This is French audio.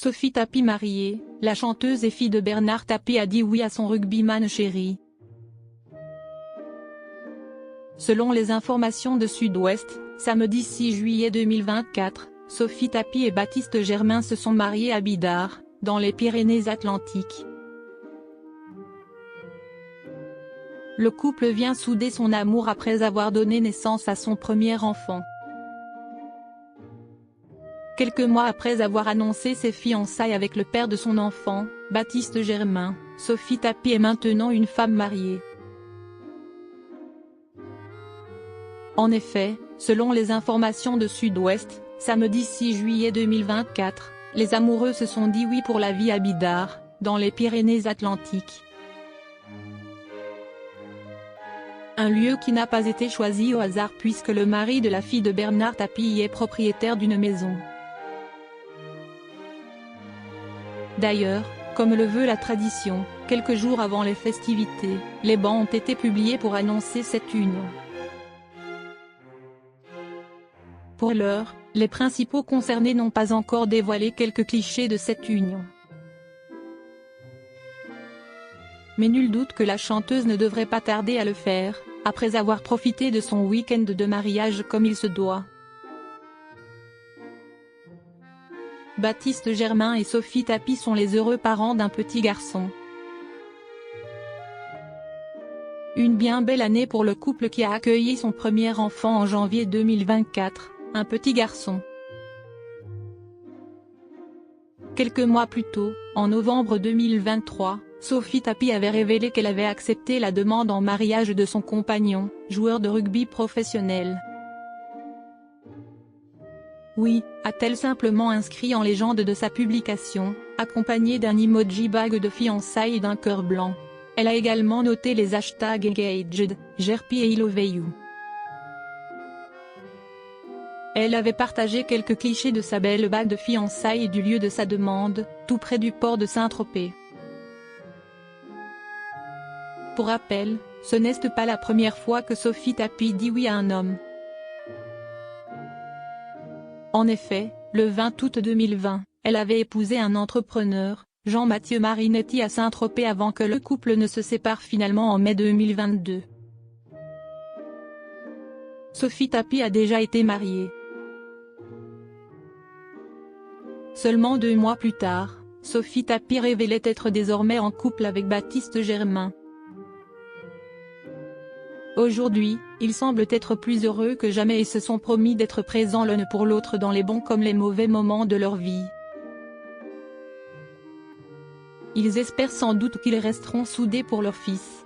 Sophie Tapie mariée, la chanteuse et fille de Bernard Tapie a dit oui à son rugbyman chéri. Selon les informations de Sud-Ouest, samedi 6 juillet 2024, Sophie Tapie et Baptiste Germain se sont mariés à Bidart, dans les Pyrénées-Atlantiques. Le couple vient souder son amour après avoir donné naissance à son premier enfant. Quelques mois après avoir annoncé ses fiançailles avec le père de son enfant, Baptiste Germain, Sophie Tapie est maintenant une femme mariée. En effet, selon les informations de Sud-Ouest, samedi 6 juillet 2024, les amoureux se sont dit oui pour la vie à Bidart, dans les Pyrénées-Atlantiques. Un lieu qui n'a pas été choisi au hasard puisque le mari de la fille de Bernard Tapie y est propriétaire d'une maison. D'ailleurs, comme le veut la tradition, quelques jours avant les festivités, les bans ont été publiés pour annoncer cette union. Pour l'heure, les principaux concernés n'ont pas encore dévoilé quelques clichés de cette union. Mais nul doute que la chanteuse ne devrait pas tarder à le faire, après avoir profité de son week-end de mariage comme il se doit. Baptiste Germain et Sophie Tapie sont les heureux parents d'un petit garçon. Une bien belle année pour le couple qui a accueilli son premier enfant en janvier 2024, un petit garçon. Quelques mois plus tôt, en novembre 2023, Sophie Tapie avait révélé qu'elle avait accepté la demande en mariage de son compagnon, joueur de rugby professionnel. Oui, a-t-elle simplement inscrit en légende de sa publication, accompagnée d'un emoji bague de fiançailles et d'un cœur blanc. Elle a également noté les hashtags engaged, Gerpi et I love you. Elle avait partagé quelques clichés de sa belle bague de fiançailles et du lieu de sa demande, tout près du port de Saint-Tropez. Pour rappel, ce n'est pas la première fois que Sophie Tapie dit oui à un homme. En effet, le 20 août 2020, elle avait épousé un entrepreneur, Jean-Mathieu Marinetti à Saint-Tropez avant que le couple ne se sépare finalement en mai 2022. Sophie Tapie a déjà été mariée. Seulement 2 mois plus tard, Sophie Tapie révélait être désormais en couple avec Baptiste Germain. Aujourd'hui, ils semblent être plus heureux que jamais et se sont promis d'être présents l'un pour l'autre dans les bons comme les mauvais moments de leur vie. Ils espèrent sans doute qu'ils resteront soudés pour leur fils.